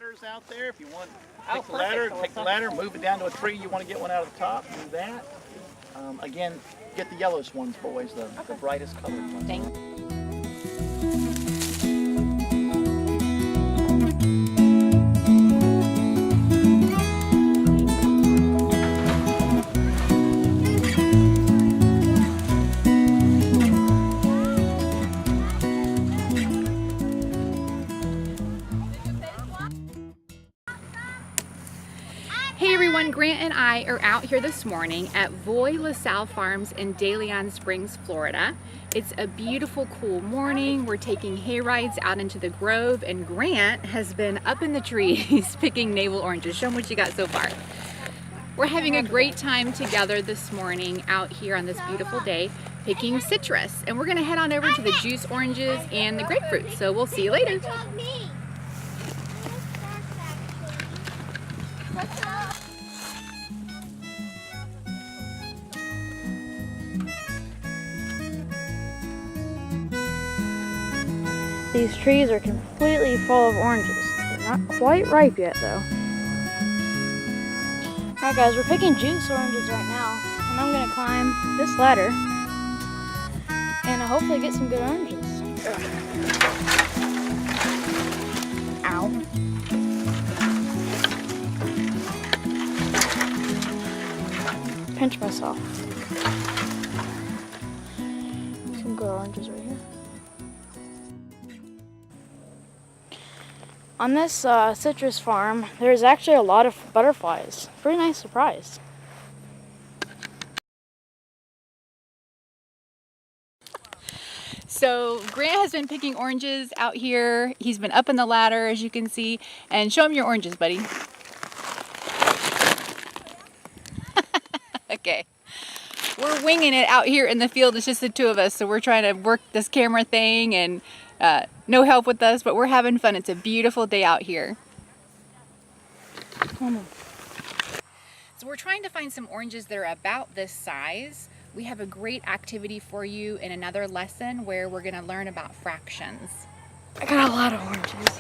ladders out there. If you want, take the ladder, move it down to a tree. You want to get one out of the top, do that. Again, get the yellowest ones, boys, the brightest colored ones. Thank you. Hey everyone, Grant and I are out here this morning at LaSalle Farms in De Leon Springs, Florida. It's a beautiful, cool morning. We're taking hay rides out into the grove, and Grant has been up in the trees picking navel oranges. Show them what you got so far. We're having a great time together this morning out here on this beautiful day picking citrus, and we're gonna head on over to the juice oranges and the grapefruit. So we'll see you later. These trees are completely full of oranges. They're not quite ripe yet though. Alright guys, we're picking juice oranges right now, and I'm gonna climb this ladder and hopefully get some good oranges. Ow. Pinch myself. Some good oranges right here. On this citrus farm, there's actually a lot of butterflies. Pretty nice surprise. So Grant has been picking oranges out here. He's been up in the ladder, as you can see. And show him your oranges, buddy. Okay. We're winging it out here in the field. It's just the two of us. So we're trying to work this camera thing, and no help with us, but we're having fun. It's a beautiful day out here. So we're trying to find some oranges that are about this size. We have a great activity for you in another lesson where we're going to learn about fractions. I got a lot of oranges.